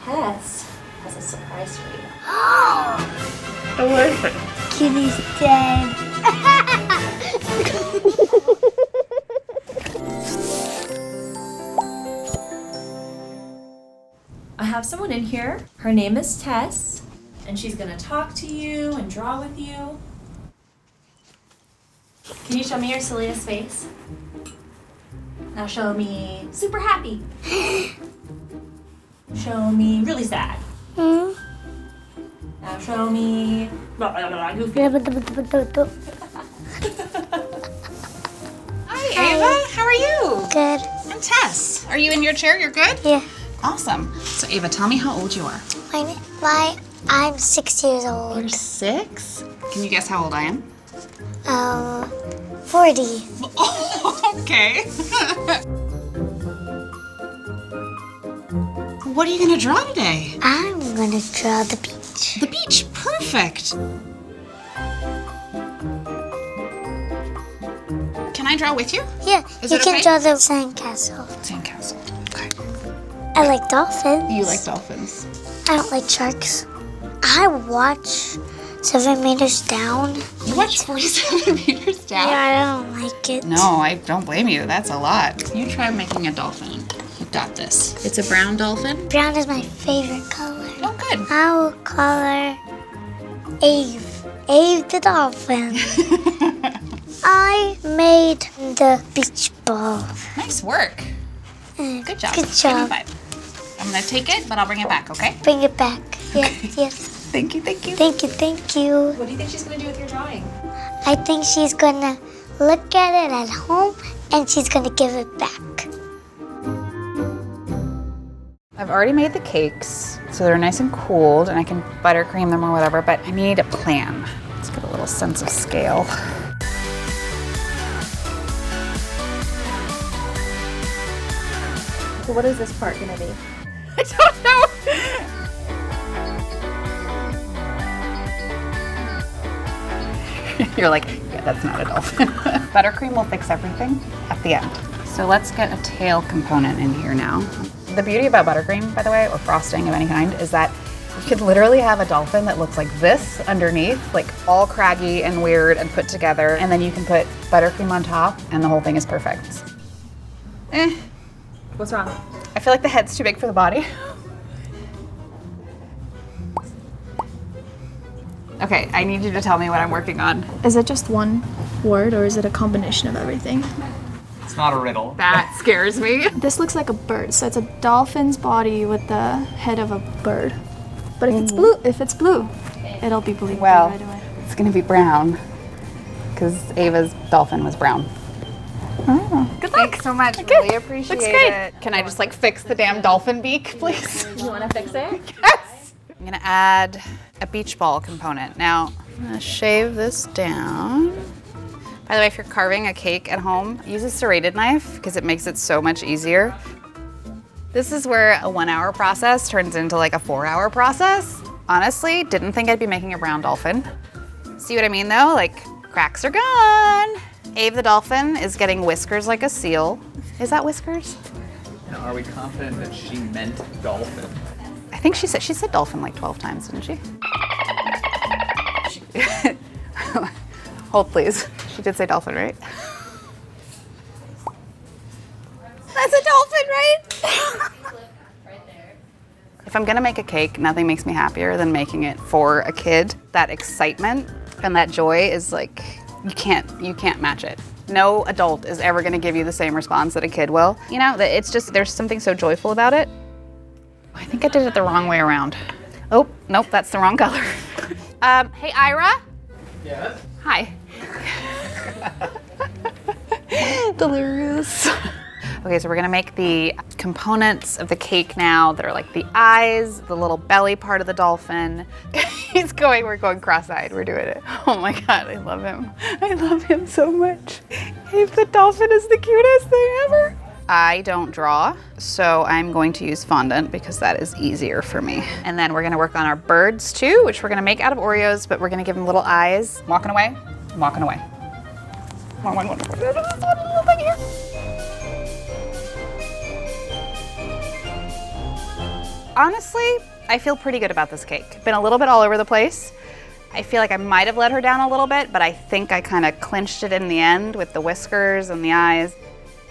Tess has a surprise for you. Delicious. Kitty's dead. I have someone in here. Her name is Tess, and she's gonna talk to you and draw with you. Can you show me your silliest face? Now show me super happy. Show me really sad. Now show me blah, blah, blah, goofy. Hi, Ava. How are you? Good. I'm Tess. Are you in your chair? You're good? Yeah. Awesome. So, Ava, tell me how old you are. I'm 6 years old. You're 6? Can you guess how old I am? 40. Oh, okay. What are you going to draw today? I'm gonna draw the beach. The beach. Perfect. Can I draw with you? Yeah, Is you it can okay? draw the sandcastle. Sandcastle. Okay. I like dolphins. You like dolphins. I don't like sharks. I watch 7 meters down. You watch 47 meters down? Yeah, I don't like it. No, I don't blame you. That's a lot. You try making a dolphin. You got this. It's a brown dolphin. Brown is my favorite color. Oh, good. I will call her Ave. Ave the dolphin. I made the beach ball. Nice work. Good job. Good Give me job. 5. I'm gonna take it, but I'll bring it back, okay? Bring it back. Yes, yes. Thank you, thank you. Thank you, thank you. What do you think she's gonna do with your drawing? I think she's gonna look at it at home and she's gonna give it back. I've already made the cakes, so they're nice and cooled, and I can buttercream them or whatever, but I need a plan. Let's get a little sense of scale. So what is this part gonna be? I don't know. You're like, yeah, that's not a dolphin. Buttercream will fix everything at the end. So let's get a tail component in here now. The beauty about buttercream, by the way, or frosting of any kind, is that you could literally have a dolphin that looks like this underneath, like all craggy and weird and put together, and then you can put buttercream on top, and the whole thing is perfect. What's wrong? I feel like the head's too big for the body. Okay, I need you to tell me what I'm working on. Is it just one word or is it a combination of everything? It's not a riddle. That scares me. This looks like a bird, so it's a dolphin's body with the head of a bird. But if it's blue, it'll be believable Well, right away. it's gonna be brown, because Ava's dolphin was brown. Oh, good luck. Thanks so much, really appreciate it. Can I just like fix the damn dolphin beak, please? You wanna fix it? Yes! I'm gonna add a beach ball component. Now, I'm gonna shave this down. By the way, if you're carving a cake at home, use a serrated knife because it makes it so much easier. This is where a 1 hour process turns into like a 4 hour process. Honestly, didn't think I'd be making a brown dolphin. See what I mean though? Like, cracks are gone. Ave the dolphin is getting whiskers like a seal. Is that whiskers? Now, are we confident that she meant dolphin? I think she said dolphin like 12 times, didn't she? Hold please. She did say dolphin, right? That's a dolphin, right? If I'm gonna make a cake, nothing makes me happier than making it for a kid. That excitement and that joy is like, you can't match it. No adult is ever gonna give you the same response that a kid will. You know, it's just, there's something so joyful about it. I think I did it the wrong way around. Oh, nope, that's the wrong color. Hey, Ira? Yes. Hi. Delirious. Okay, so we're gonna make the components of the cake now that are like the eyes, the little belly part of the dolphin. We're going cross-eyed, we're doing it. Oh my God, I love him. I love him so much. The dolphin is the cutest thing ever. I don't draw, so I'm going to use fondant because that is easier for me. And then we're gonna work on our birds too, which we're gonna make out of Oreos, but we're gonna give them little eyes. Walking away, walking away. One little thing here. Honestly, I feel pretty good about this cake. Been a little bit all over the place. I feel like I might have let her down a little bit, but I think I kind of clinched it in the end with the whiskers and the eyes.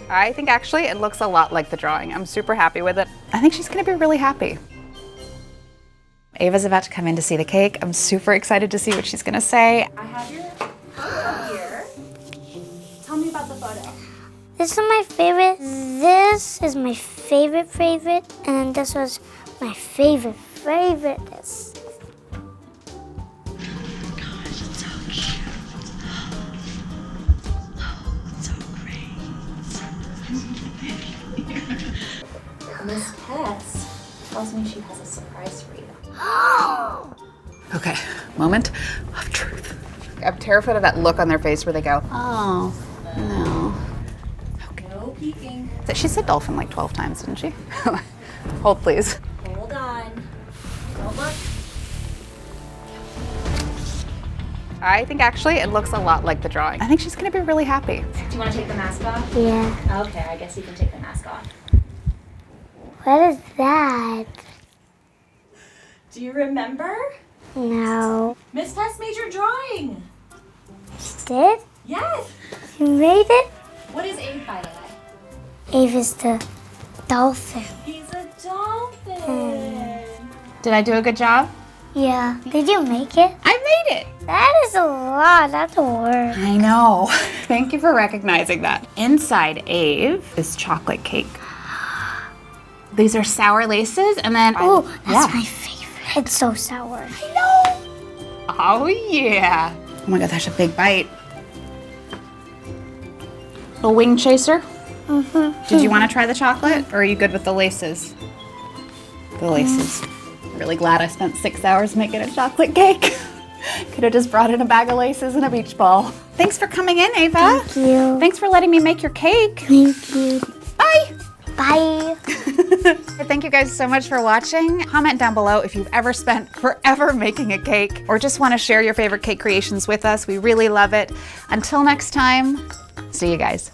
I think actually it looks a lot like the drawing. I'm super happy with it. I think she's gonna be really happy. Ava's about to come in to see the cake. I'm super excited to see what she's gonna say. I have your photo here. Tell me about the photo. This is my favorite. This is my favorite. And this was my favorite. This. Miss Tess tells me she has a surprise for you. Okay, moment of truth. I'm terrified of that look on their face where they go, oh, no. No peeking. She said dolphin like 12 times, didn't she? Hold, please. Hold on. Don't look. I think actually it looks a lot like the drawing. I think she's gonna be really happy. Do you want to take the mask off? Yeah. Okay, I guess you can take the mask off. What is that? Do you remember? No. Miss Tess made your drawing. She did? Yes. You made it? What is Abe, by the way? Ave is the dolphin. He's a dolphin. Did I do a good job? Yeah. Did you make it? I made it. That is a lot. That's a word. I know. Thank you for recognizing that. Inside Ave is chocolate cake. These are sour laces, and then Oh, that's my favorite. It's so sour. I know. Oh yeah. Oh my god, that's a big bite. A wing chaser. Did you want to try the chocolate, or are you good with the laces? The laces. Really glad I spent 6 hours making a chocolate cake. Could have just brought in a bag of laces and a beach ball. Thanks for coming in, Ava. Thank you. Thanks for letting me make your cake. Thank you. Bye. Bye. Thank you guys so much for watching. Comment down below if you've ever spent forever making a cake or just want to share your favorite cake creations with us. We really love it. Until next time, see you guys.